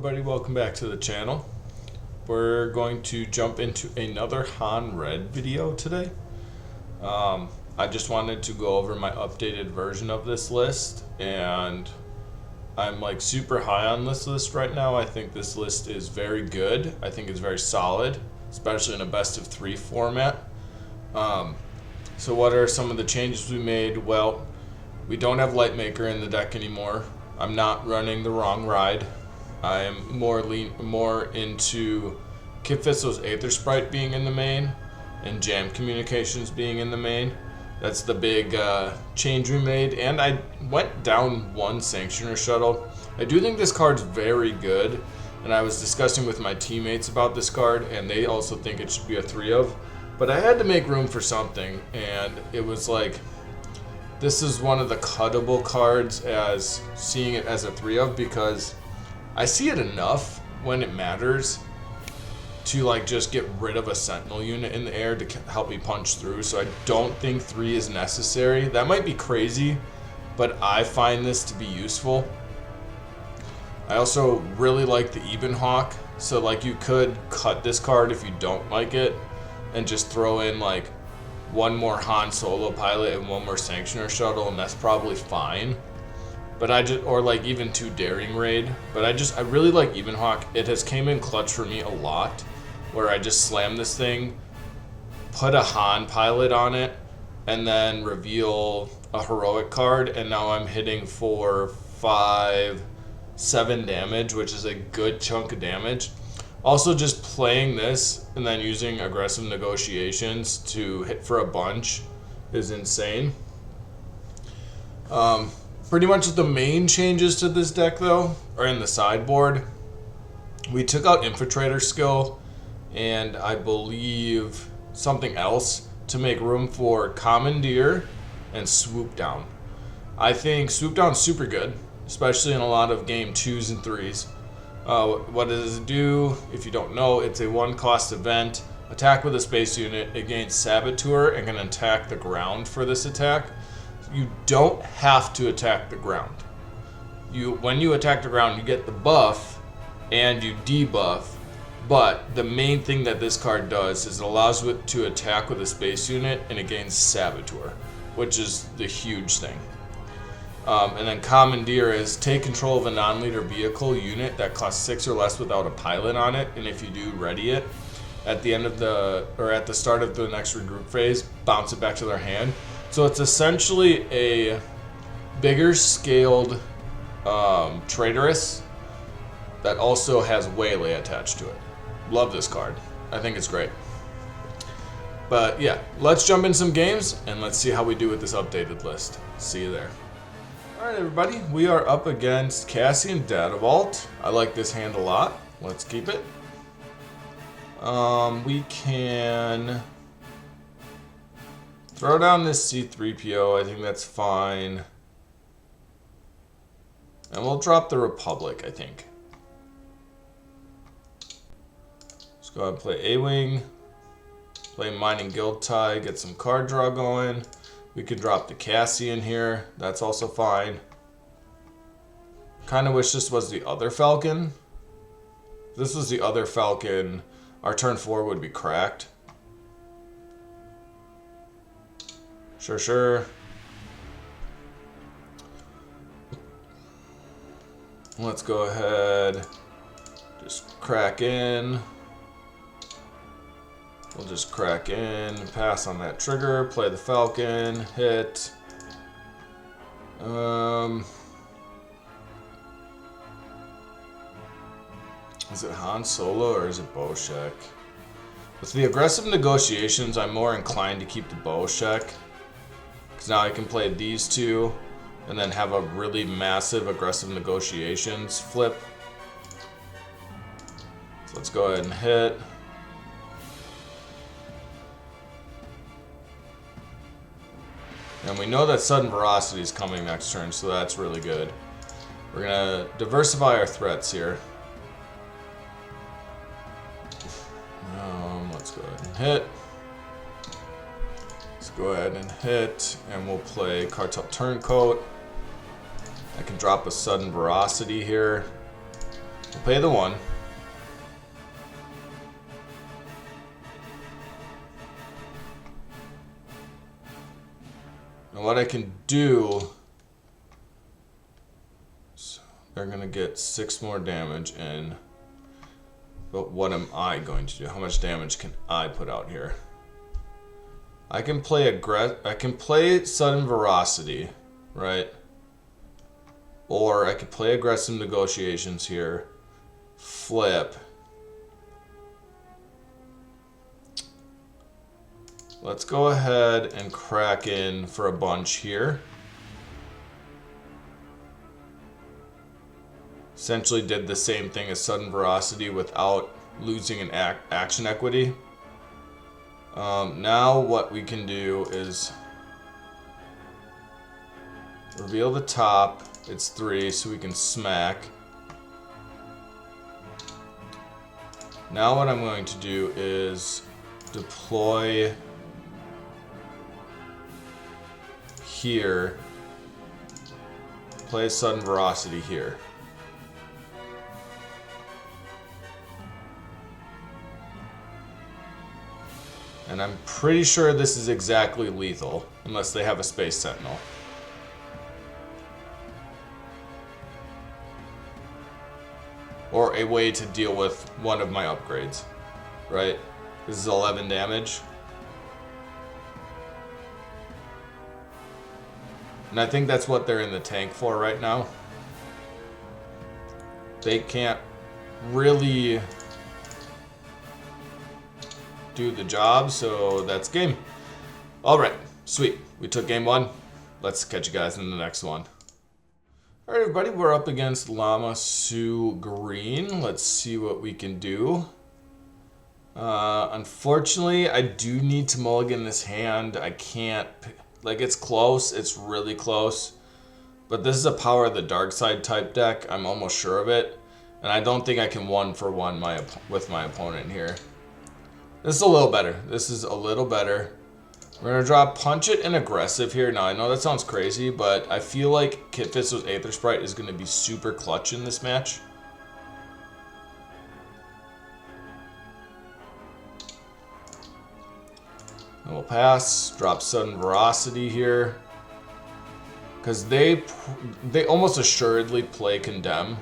everybody, welcome back to the channel. We're going to jump into another Han Red video today. I just wanted to go over my updated version of this list, and I'm like super high on this list right now. I think this list is very good. I think it's very solid, especially in a best of 3 format. So what are some of the changes we made? Well, we don't have Lightmaker in the deck anymore. I'm not running the wrong ride. I am more into Kit Fisto's Aether Sprite being in the main and Jam Communications being in the main. That's the big change we made, and I went down 1 Sanctioner Shuttle. I do think this card's very good, and I was discussing with my teammates about this card, and they also think it should be a 3 of. But I had to make room for something, and it was like, this is one of the cuttable cards as seeing it as a 3 of, because I see it enough when it matters to like just get rid of a Sentinel unit in the air to help me punch through. So I don't think 3 is necessary. That might be crazy, but I find this to be useful. I also really like the Evenhawk, so like you could cut this card if you don't like it and just throw in like 1 more Han Solo pilot and 1 more Sanctioner Shuttle, and that's probably fine. But or like even 2 Daring Raid. But I really like Evenhawk. It has came in clutch for me a lot, where I just slam this thing, put a Han pilot on it, and then reveal a heroic card, and now I'm hitting for 5, 7 damage, which is a good chunk of damage. Also, just playing this and then using aggressive negotiations to hit for a bunch is insane. Pretty much the main changes to this deck, though, are in the sideboard. We took out Infiltrator skill and I believe something else to make room for Commandeer and Swoop Down. I think Swoop Down is super good, especially in a lot of game 2s and 3s. What does it do? If you don't know, it's a 1-cost event. Attack with a space unit against Saboteur and can attack the ground for this attack. You don't have to attack the ground. When you attack the ground, you get the buff and you debuff. But the main thing that this card does is it allows it to attack with a space unit and it gains Saboteur, which is the huge thing. And then Commandeer is take control of a non-leader vehicle unit that costs 6 or less without a pilot on it, and if you do, ready it. At the end of at the start of the next regroup phase, bounce it back to their hand. So it's essentially a bigger scaled Traitorous that also has Waylay attached to it. Love this card. I think it's great. But yeah, let's jump in some games and let's see how we do with this updated list. See you there. Alright everybody, we are up against Cassian Datavault. I like this hand a lot. Let's keep it. We can throw down this C-3PO. I think that's fine. And we'll drop the Republic, I think. Let's go ahead and play A-Wing. Play Mining Guild Tie, get some card draw going. We could drop the Cassian here. That's also fine. Kind of wish this was the other Falcon. If this was the other Falcon, our turn 4 would be cracked. Sure. Let's go ahead. Just crack in. We'll just crack in, pass on that trigger, play the Falcon, hit. Is it Han Solo or is it Boshek? With the aggressive negotiations, I'm more inclined to keep the Boshek, because now I can play these 2 and then have a really massive aggressive negotiations flip. So let's go ahead and hit. And we know that Sudden Veracity is coming next turn, so that's really good. We're going to diversify our threats here. Let's go ahead and hit. Let's go ahead and hit, and we'll play Cartel Turncoat. I can drop a Sudden Veracity here. We'll pay the 1. And what I can do, so they're gonna get 6 more damage in. But what am I going to do? How much damage can I put out here? I can play sudden veracity, right? Or I could play aggressive negotiations here. Flip. Let's go ahead and crack in for a bunch here. Essentially did the same thing as sudden veracity without losing an action equity. Now what we can do is reveal the top. It's 3, so we can smack. Now what I'm going to do is deploy here. Play sudden veracity here. And I'm pretty sure this is exactly lethal, unless they have a Space Sentinel. Or a way to deal with one of my upgrades, right? This is 11 damage. And I think that's what they're in the tank for right now. They can't really do the job, so that's game. Alright, sweet. We took game 1. Let's catch you guys in the next one. Alright everybody, we're up against Llama Sioux Green. Let's see what we can do. Unfortunately, I do need to mulligan this hand. I can't, like, it's close, it's really close. But this is a Power of the Dark Side type deck, I'm almost sure of it. And I don't think I can 1-for-1 with my opponent here. This is a little better. This is a little better. We're going to draw Punch It and Aggressive here. Now, I know that sounds crazy, but I feel like Kit Fisto's Aether Sprite is going to be super clutch in this match. And we'll pass. Drop Sudden Veracity here. Because they almost assuredly play Condemn.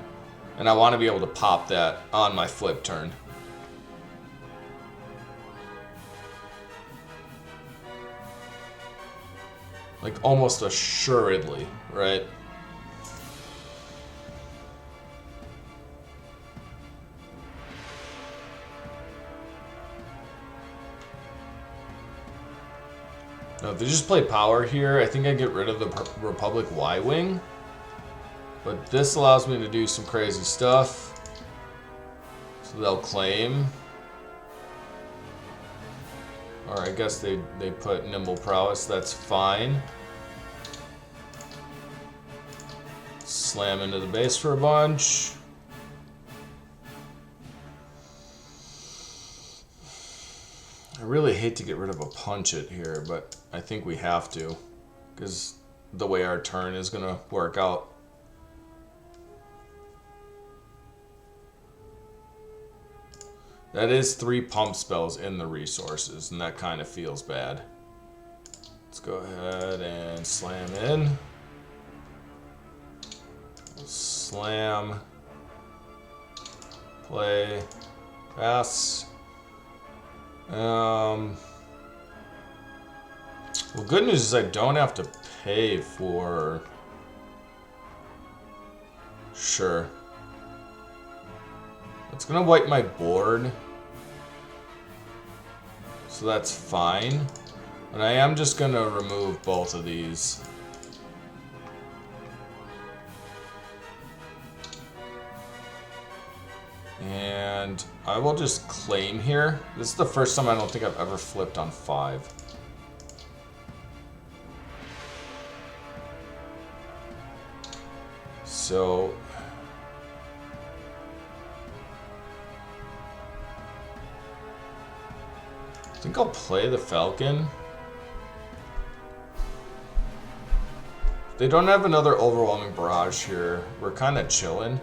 And I want to be able to pop that on my flip turn. Like, almost assuredly, right? Now, if they just play Power here, I think I get rid of the Republic Y-Wing. But this allows me to do some crazy stuff. So they'll claim. Or I guess they put Nimble Prowess, that's fine. Slam into the base for a bunch. I really hate to get rid of a Punch It here, but I think we have to. Because the way our turn is going to work out. That is 3 pump spells in the resources, and that kind of feels bad. Let's go ahead and slam in. Slam. Play. Pass. Well, good news is I don't have to pay for... Sure. It's gonna wipe my board. So that's fine. And I am just gonna remove both of these. And I will just claim here. This is the first time I don't think I've ever flipped on 5. So... I think I'll play the Falcon. If they don't have another Overwhelming Barrage here, we're kind of chilling.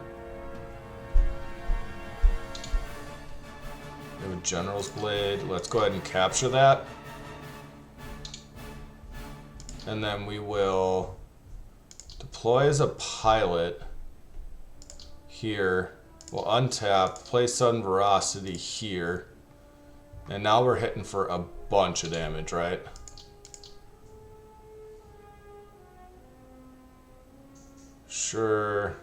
General's Blade. Let's go ahead and capture that. And then we will deploy as a pilot here. We'll untap, place sudden veracity here. And now we're hitting for a bunch of damage, right? Sure.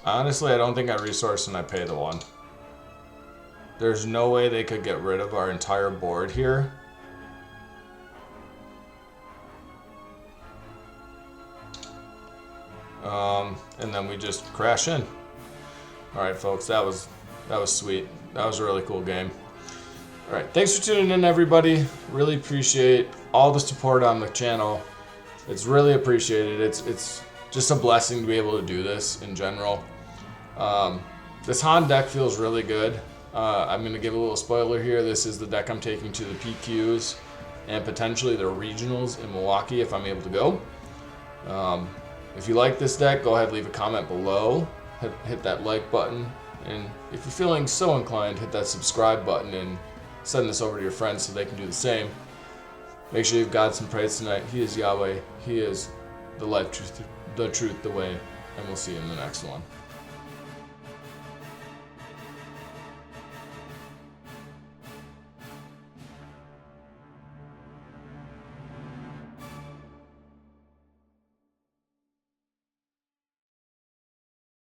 Honestly, I don't think I resource and I pay the one. There's no way they could get rid of our entire board here. And then we just crash in. Alright folks, that was sweet. That was a really cool game. Alright, thanks for tuning in everybody. Really appreciate all the support on the channel. It's really appreciated. It's just a blessing to be able to do this in general. This Han deck feels really good. I'm going to give a little spoiler here. This is the deck I'm taking to the PQs and potentially the regionals in Milwaukee if I'm able to go. If you like this deck, go ahead and leave a comment below. Hit that like button. And if you're feeling so inclined, hit that subscribe button and send this over to your friends so they can do the same. Make sure you give God some praise tonight. He is Yahweh. He is the life, truth, the way. And we'll see you in the next one.